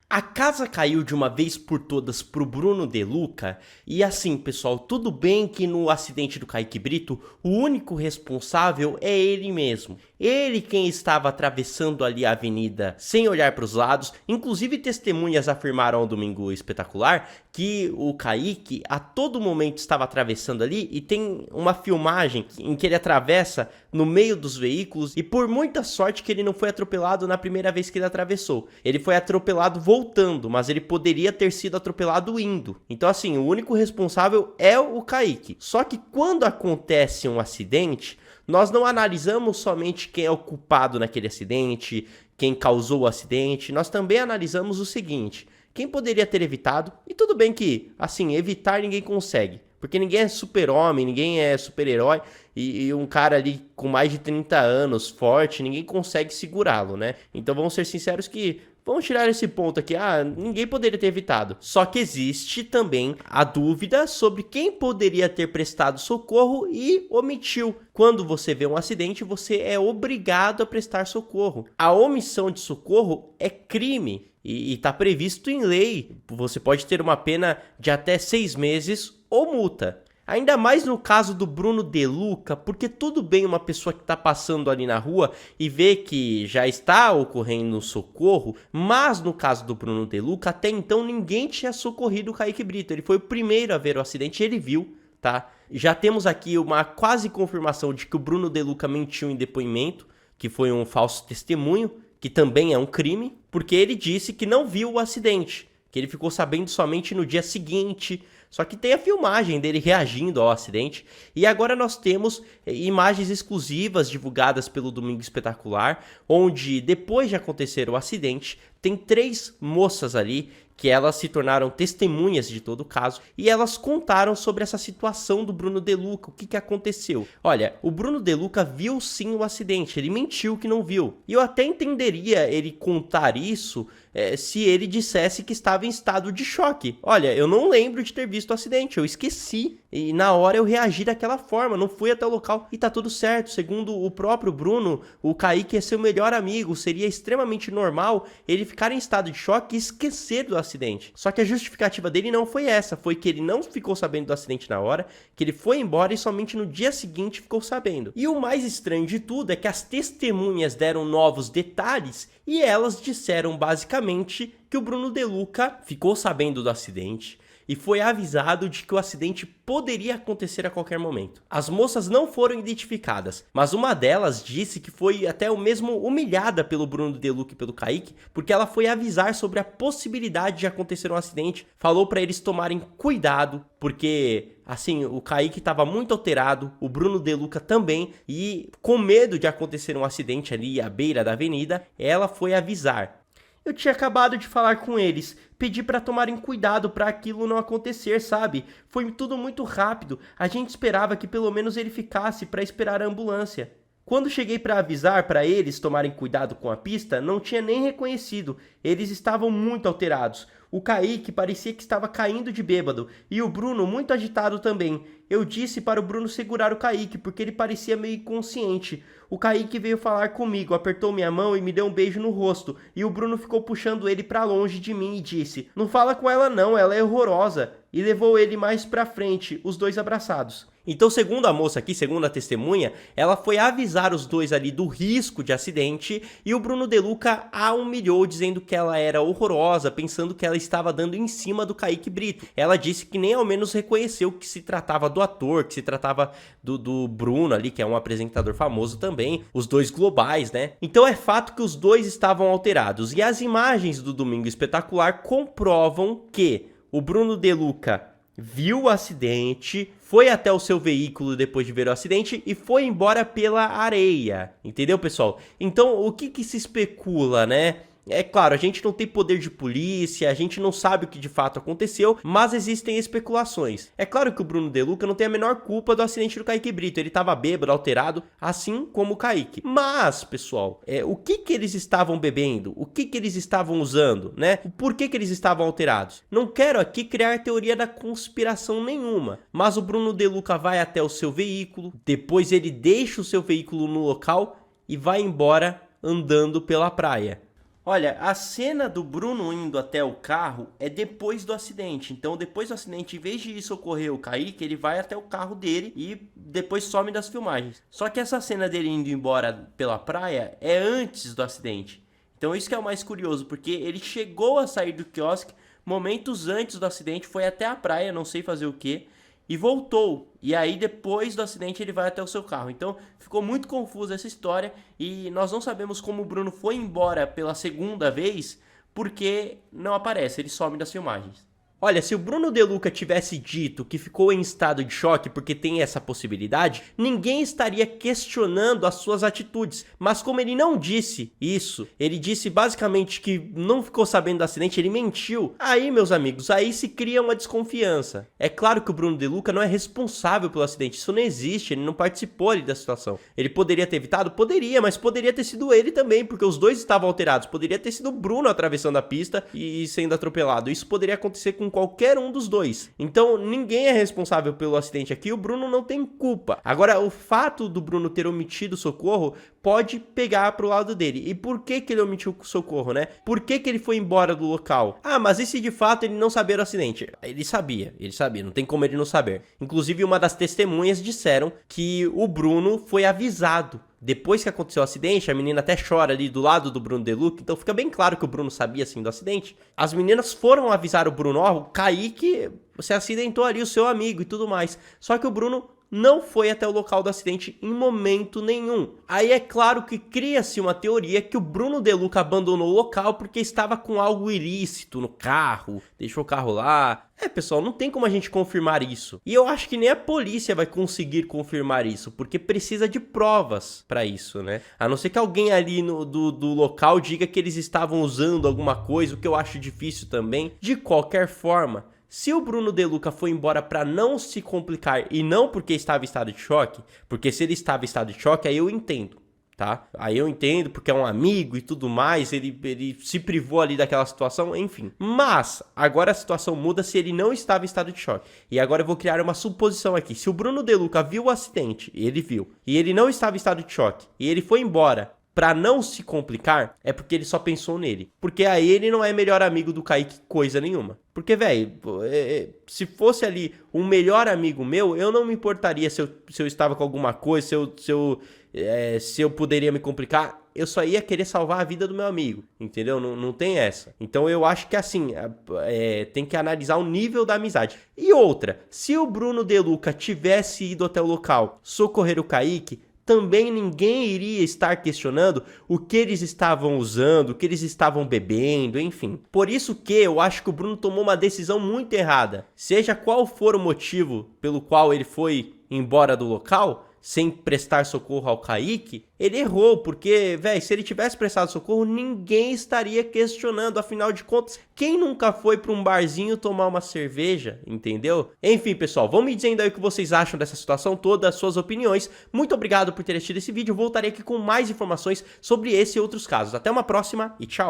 A casa caiu de uma vez por todas pro Bruno De Luca. E assim, pessoal, tudo bem que no acidente do Kaique Brito, o único responsável é ele mesmo. Ele quem estava atravessando ali a avenida sem olhar para os lados. Inclusive testemunhas afirmaram ao Domingo Espetacular que o Kaique a todo momento estava atravessando ali, e tem uma filmagem em que ele atravessa no meio dos veículos, e por muita sorte que ele não foi atropelado na primeira vez que ele atravessou. Ele foi atropelado voltando, mas ele poderia ter sido atropelado indo. Então assim, o único responsável é o Kaique. Só que quando acontece um acidente, nós não analisamos somente quem é o culpado naquele acidente, quem causou o acidente, nós também analisamos o seguinte: quem poderia ter evitado? E tudo bem que, assim, evitar ninguém consegue, porque ninguém é super-homem, ninguém é super-herói, e um cara ali com mais de 30 anos, forte, ninguém consegue segurá-lo, né? Então vamos ser sinceros que vamos tirar esse ponto aqui, ninguém poderia ter evitado. Só que existe também a dúvida sobre quem poderia ter prestado socorro e omitiu. Quando você vê um acidente, você é obrigado a prestar socorro. A omissão de socorro é crime e está previsto em lei. Você pode ter uma pena de até 6 meses ou multa. Ainda mais no caso do Bruno De Luca, porque tudo bem uma pessoa que está passando ali na rua e vê que já está ocorrendo socorro, mas no caso do Bruno De Luca, até então ninguém tinha socorrido o Kaique Brito. Ele foi o primeiro a ver o acidente e ele viu, tá? Já temos aqui uma quase confirmação de que o Bruno De Luca mentiu em depoimento, que foi um falso testemunho, que também é um crime, porque ele disse que não viu o acidente, que ele ficou sabendo somente no dia seguinte. Só que tem a filmagem dele reagindo ao acidente. E agora nós temos imagens exclusivas divulgadas pelo Domingo Espetacular, onde depois de acontecer o acidente, tem 3 moças ali que elas se tornaram testemunhas de todo o caso, e elas contaram sobre essa situação do Bruno De Luca, o que aconteceu. Olha, o Bruno De Luca viu sim o acidente, ele mentiu que não viu. E eu até entenderia ele contar isso se ele dissesse que estava em estado de choque. Olha, eu não lembro de ter visto o acidente, eu esqueci. E na hora eu reagi daquela forma, não fui até o local e tá tudo certo. Segundo o próprio Bruno, o Kaique é seu melhor amigo, seria extremamente normal ele ficar em estado de choque e esquecer do acidente. Só que a justificativa dele não foi essa, foi que ele não ficou sabendo do acidente na hora, que ele foi embora e somente no dia seguinte ficou sabendo. E o mais estranho de tudo é que as testemunhas deram novos detalhes e elas disseram basicamente que o Bruno De Luca ficou sabendo do acidente e foi avisado de que o acidente poderia acontecer a qualquer momento. As moças não foram identificadas, mas uma delas disse que foi até mesmo humilhada pelo Bruno De Luca e pelo Kaique, porque ela foi avisar sobre a possibilidade de acontecer um acidente, falou para eles tomarem cuidado, porque assim, o Kaique estava muito alterado, o Bruno De Luca também, e com medo de acontecer um acidente ali à beira da avenida, ela foi avisar. Eu tinha acabado de falar com eles, pedi para tomarem cuidado para aquilo não acontecer, sabe? Foi tudo muito rápido, a gente esperava que pelo menos ele ficasse para esperar a ambulância. Quando cheguei para avisar para eles tomarem cuidado com a pista, não tinha nem reconhecido, eles estavam muito alterados. O Kaique parecia que estava caindo de bêbado e o Bruno muito agitado também. Eu disse para o Bruno segurar o Kaique porque ele parecia meio inconsciente. O Kaique veio falar comigo, apertou minha mão e me deu um beijo no rosto. E o Bruno ficou puxando ele para longe de mim e disse: "Não fala com ela não, ela é horrorosa." E levou ele mais para frente, os dois abraçados. Então, segundo a moça aqui, segundo a testemunha, ela foi avisar os dois ali do risco de acidente e o Bruno De Luca a humilhou dizendo que ela era horrorosa, pensando que ela estava dando em cima do Kaique Brito. Ela disse que nem ao menos reconheceu que se tratava do ator, que se tratava do Bruno ali, que é um apresentador famoso também, os dois globais, né? Então é fato que os dois estavam alterados e as imagens do Domingo Espetacular comprovam que o Bruno De Luca viu o acidente, foi até o seu veículo depois de ver o acidente e foi embora pela areia, entendeu, pessoal? Então, o que se especula, né? É claro, a gente não tem poder de polícia, a gente não sabe o que de fato aconteceu, mas existem especulações. É claro que o Bruno De Luca não tem a menor culpa do acidente do Kaique Brito, ele estava bêbado, alterado, assim como o Kaique. Mas, pessoal, o que eles estavam bebendo? O que eles estavam usando, né? Por que eles estavam alterados? Não quero aqui criar teoria da conspiração nenhuma, mas o Bruno De Luca vai até o seu veículo, depois ele deixa o seu veículo no local e vai embora andando pela praia. Olha, a cena do Bruno indo até o carro é depois do acidente. Então, depois do acidente, em vez de ir socorrer o Kaique, ele vai até o carro dele e depois some das filmagens. Só que essa cena dele indo embora pela praia é antes do acidente. Então, isso que é o mais curioso, porque ele chegou a sair do quiosque momentos antes do acidente, foi até a praia, não sei fazer o que, e voltou. E aí, depois do acidente, ele vai até o seu carro. Então, ficou muito confusa essa história e nós não sabemos como o Bruno foi embora pela segunda vez, porque não aparece, ele some das filmagens. Olha, se o Bruno De Luca tivesse dito que ficou em estado de choque porque tem essa possibilidade, ninguém estaria questionando as suas atitudes. Mas como ele não disse isso, ele disse basicamente que não ficou sabendo do acidente, ele mentiu. Aí, meus amigos, aí se cria uma desconfiança. É claro que o Bruno De Luca não é responsável pelo acidente, isso não existe, ele não participou ali da situação. Ele poderia ter evitado? Poderia, mas poderia ter sido ele também, porque os dois estavam alterados. Poderia ter sido o Bruno atravessando a pista e sendo atropelado. Isso poderia acontecer com qualquer um dos dois. Então ninguém é responsável pelo acidente aqui, o Bruno não tem culpa. Agora, o fato do Bruno ter omitido o socorro pode pegar pro lado dele. E por que que ele omitiu o socorro, né? Por que que ele foi embora do local? Ah, mas e se de fato ele não sabia do acidente? Ele sabia, não tem como ele não saber. Inclusive, uma das testemunhas disseram que o Bruno foi avisado. Depois que aconteceu o acidente, a menina até chora ali do lado do Bruno De Luca, então fica bem claro que o Bruno sabia sim do acidente. As meninas foram avisar o Bruno, ó, o Kaique, você acidentou ali o seu amigo e tudo mais. Só que o Bruno não foi até o local do acidente em momento nenhum. Aí é claro que cria-se uma teoria que o Bruno De Luca abandonou o local porque estava com algo ilícito no carro, deixou o carro lá. Pessoal, não tem como a gente confirmar isso. E eu acho que nem a polícia vai conseguir confirmar isso, porque precisa de provas para isso, né? A não ser que alguém ali do local diga que eles estavam usando alguma coisa, o que eu acho difícil também. De qualquer forma, se o Bruno De Luca foi embora para não se complicar e não porque estava em estado de choque, porque se ele estava em estado de choque, aí eu entendo, tá? Aí eu entendo porque é um amigo e tudo mais, ele se privou ali daquela situação, enfim. Mas agora a situação muda se ele não estava em estado de choque. E agora eu vou criar uma suposição aqui. Se o Bruno De Luca viu o acidente, ele viu, e ele não estava em estado de choque, e ele foi embora pra não se complicar, é porque ele só pensou nele. Porque aí ele não é melhor amigo do Kaique coisa nenhuma. Porque, velho, se fosse ali um melhor amigo meu, eu não me importaria se eu estava com alguma coisa, se eu poderia me complicar. Eu só ia querer salvar a vida do meu amigo, entendeu? Não tem essa. Então eu acho que assim, tem que analisar o nível da amizade. E outra, se o Bruno De Luca tivesse ido até o local socorrer o Kaique, também ninguém iria estar questionando o que eles estavam usando, o que eles estavam bebendo, enfim. Por isso que eu acho que o Bruno tomou uma decisão muito errada. Seja qual for o motivo pelo qual ele foi embora do local, sem prestar socorro ao Kaique, ele errou, porque, velho, se ele tivesse prestado socorro, ninguém estaria questionando, afinal de contas, quem nunca foi para um barzinho tomar uma cerveja, entendeu? Enfim, pessoal, vão me dizendo aí o que vocês acham dessa situação toda, as suas opiniões. Muito obrigado por ter assistido esse vídeo, voltarei aqui com mais informações sobre esse e outros casos. Até uma próxima e tchau!